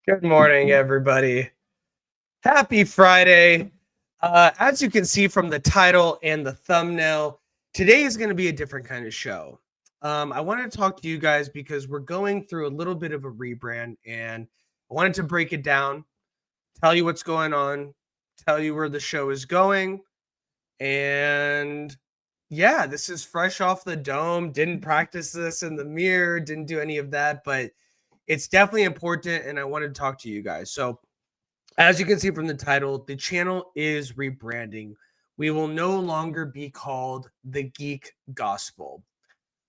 Good morning, everybody. Happy Friday. As you can see from the title and the thumbnail, today is going to be a different kind of show. I wanted to talk to you guys because we're going through a little bit of a rebrand, and I wanted to break it down, tell you what's going on, tell you where the show is going. And yeah, this is fresh off the dome. Didn't practice this in the mirror, didn't do any of that, but it's definitely important. And I wanted to talk to you guys. So, as you can see from the title, the channel is rebranding. We will no longer be called the Geek Gospel.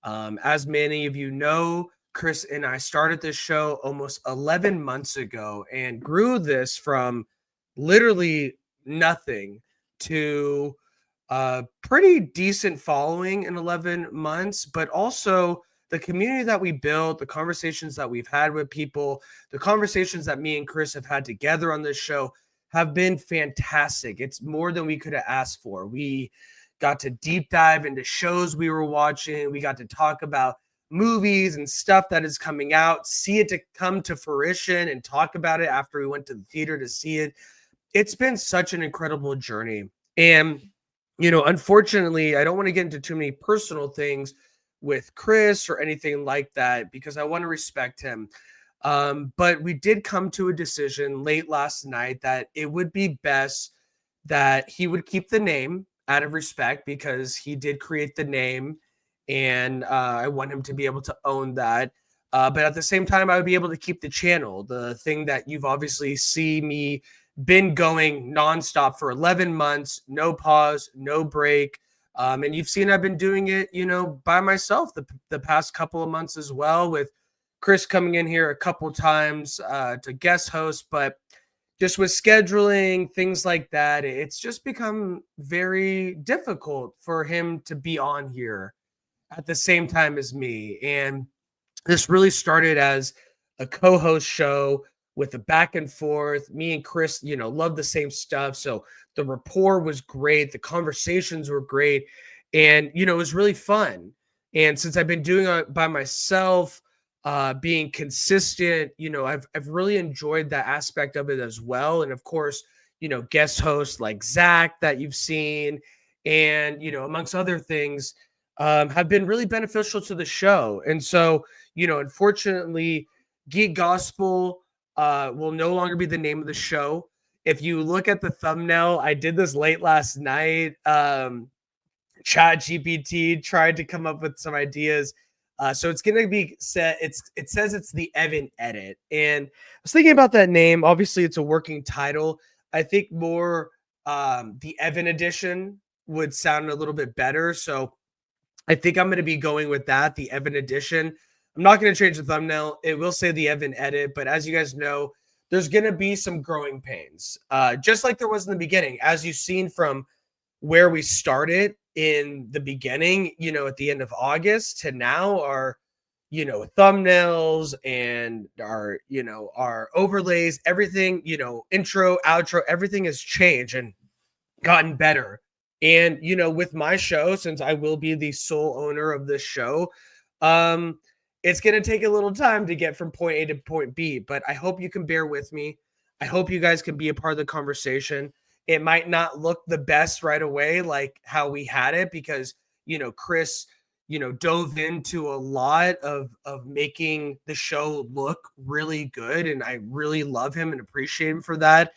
As many of you know, Chris and I started this show almost 11 months ago and grew this from literally nothing to a pretty decent following in 11 months, but also the community that we built, the conversations that we've had with people, the conversations that me and Chris have had together on this show have been fantastic. It's more than we could have asked for. We got to deep dive into shows we were watching. We got to talk about movies and stuff that is coming out, see it to come to fruition and talk about it after we went to the theater to see it. It's been such an incredible journey. And unfortunately, I don't want to get into too many personal things with Chris or anything like that because I want to respect him. But we did come to a decision late last night that it would be best that he would keep the name out of respect because he did create the name, and I want him to be able to own that. But at the same time, I would be able to keep the channel, the thing that you've obviously see me been going nonstop for 11 months, no pause, no break. And you've seen I've been doing it, by myself the past couple of months as well, with Chris coming in here a couple times to guest host. But just with scheduling, things like that, it's just become very difficult for him to be on here at the same time as me. And this really started as a co-host show with a back and forth. Me and Chris, love the same stuff. So the rapport was great. The conversations were great. And, it was really fun. And since I've been doing it by myself, being consistent, I've really enjoyed that aspect of it as well. And of course, guest hosts like Zach that you've seen, and amongst other things, have been really beneficial to the show. And so, unfortunately, Geek Gospel will no longer be the name of the show. If you look at the thumbnail, I did this late last night. Chat GPT tried to come up with some ideas. So it's going to be set. It says it's the Evan Edit. And I was thinking about that name. Obviously, it's a working title. I think more the Evan edition would sound a little bit better. So I think I'm going to be going with that, the Evan edition. I'm not going to change the thumbnail. It will say the Evan Edit. But as you guys know, there's going to be some growing pains, just like there was in the beginning. As you've seen from where we started in the beginning, at the end of August to now, our, thumbnails and our overlays, everything, intro, outro, everything has changed and gotten better. And, with my show, since I will be the sole owner of this show, um, it's going to take a little time to get from point A to point B, but I hope you can bear with me. I hope you guys can be a part of the conversation. It might not look the best right away, like how we had it, because, Chris, dove into a lot of making the show look really good. And I really love him and appreciate him for that.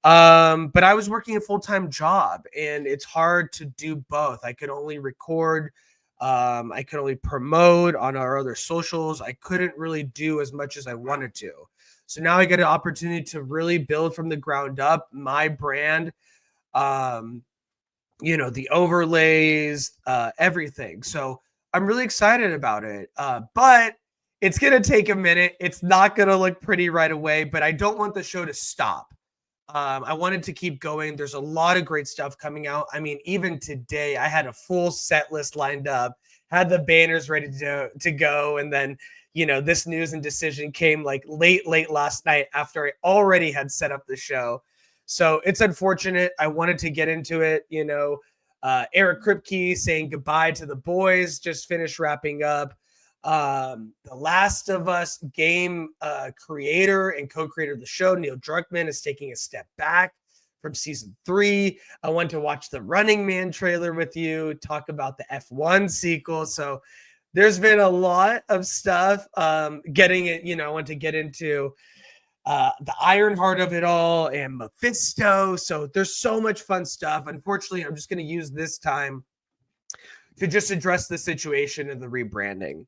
But I was working a full-time job and it's hard to do both. I could only record, I could only promote on our other socials. I couldn't really do as much as I wanted to. So now I get an opportunity to really build from the ground up my brand, um, the overlays, everything. So I'm really excited about it. But it's going to take a minute. It's not going to look pretty right away, but I don't want the show to stop. I wanted to keep going. There's a lot of great stuff coming out. I mean, even today, I had a full set list lined up, had the banners ready to go. And then, this news and decision came like late last night after I already had set up the show. So it's unfortunate. I wanted to get into it. Eric Kripke saying goodbye to the boys, just finished wrapping up. The Last of Us game creator and co-creator of the show, Neil Druckmann, is taking a step back from season 3. I went to watch the Running Man trailer with you, talk about the F1 sequel. So there's been a lot of stuff. Getting it, I want to get into the Ironheart of it all and Mephisto. So there's so much fun stuff. Unfortunately, I'm just going to use this time to just address the situation and the rebranding.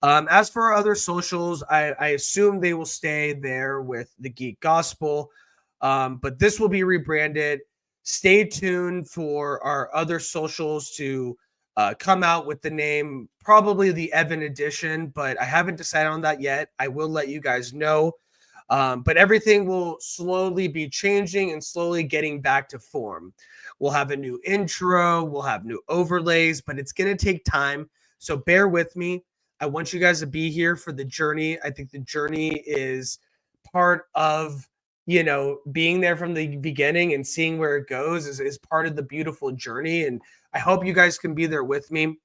As for our other socials, I assume they will stay there with the Geek Gospel, but this will be rebranded. Stay tuned for our other socials to come out with the name, probably the Evan Edition, but I haven't decided on that yet. I will let you guys know. But everything will slowly be changing and slowly getting back to form. We'll have a new intro, we'll have new overlays, but it's going to take time. So bear with me. I want you guys to be here for the journey. I think the journey is part of, being there from the beginning and seeing where it goes is part of the beautiful journey. And I hope you guys can be there with me.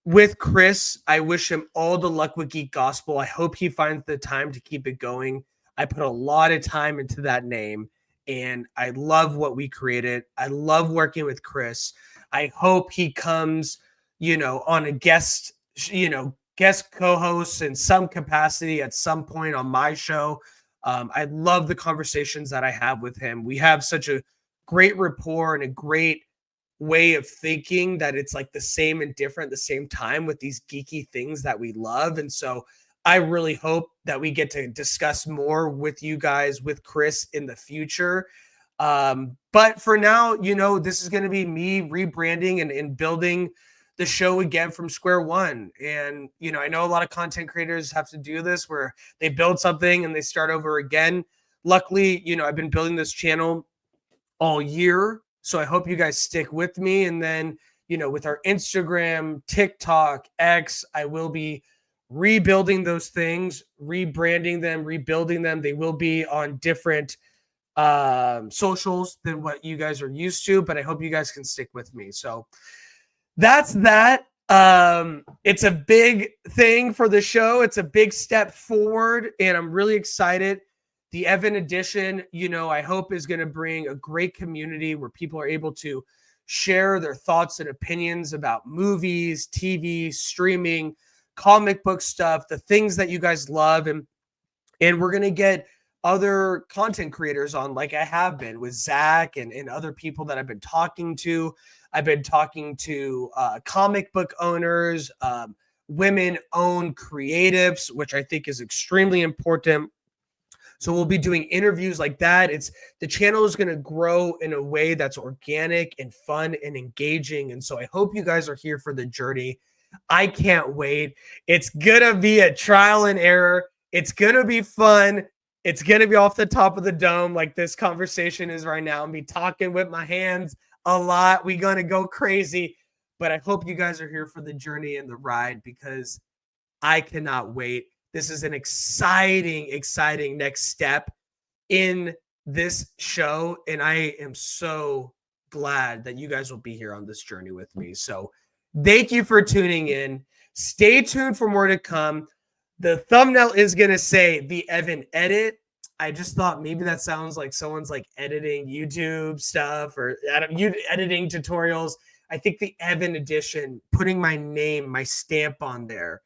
With Chris, I wish him all the luck with Geek Gospel. I hope he finds the time to keep it going. I put a lot of time into that name, and I love what we created. I love working with Chris. I hope he comes, on a guest co-host in some capacity at some point on my show. I love the conversations that I have with him. We have such a great rapport and a great way of thinking that it's like the same and different at the same time with these geeky things that we love. And so I really hope that we get to discuss more with you guys, with Chris in the future. But for now, this is going to be me rebranding and building the show again from square one. And, I know a lot of content creators have to do this where they build something and they start over again. Luckily, I've been building this channel all year. So I hope you guys stick with me. And then, with our Instagram, TikTok, X, I will be rebuilding those things, rebranding them, rebuilding them. They will be on different socials than what you guys are used to, but I hope you guys can stick with me. So that's that. It's a big thing for the show. It's a big step forward, and I'm really excited. The Evan Edition, I hope is going to bring a great community where people are able to share their thoughts and opinions about movies, TV, streaming, comic book stuff, the things that you guys love. And we're going to get other content creators on, like I have been with Zach and other people that I've been talking to. I've been talking to comic book owners, women-owned creatives, which I think is extremely important. So we'll be doing interviews like that. The channel is going to grow in a way that's organic and fun and engaging. And so I hope you guys are here for the journey. I can't wait. It's going to be a trial and error. It's going to be fun. It's going to be off the top of the dome like this conversation is right now. I'm be talking with my hands a lot. We're going to go crazy. But I hope you guys are here for the journey and the ride because I cannot wait. This is an exciting, exciting next step in this show. And I am so glad that you guys will be here on this journey with me. So thank you for tuning in. Stay tuned for more to come. The thumbnail is going to say the Evan Edit. I just thought maybe that sounds like someone's like editing YouTube stuff or editing tutorials. I think the Evan Edition, putting my name, my stamp on there,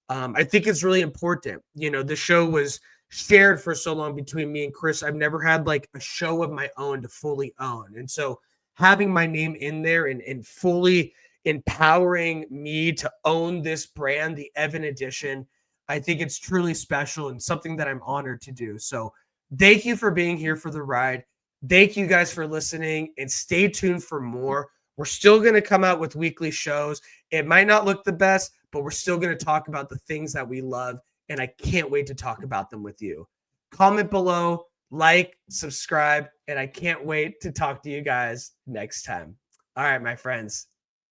I think it's really important. The show was shared for so long between me and Chris. I've never had like a show of my own to fully own. And so having my name in there and fully empowering me to own this brand, the Evan Edition, I think it's truly special and something that I'm honored to do. So thank you for being here for the ride. Thank you guys for listening and stay tuned for more. We're still going to come out with weekly shows. It might not look the best, but we're still going to talk about the things that we love, and I can't wait to talk about them with you. Comment below, like, subscribe, and I can't wait to talk to you guys next time. All right, my friends,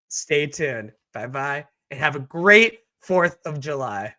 stay tuned. Bye-bye, and have a great 4th of July.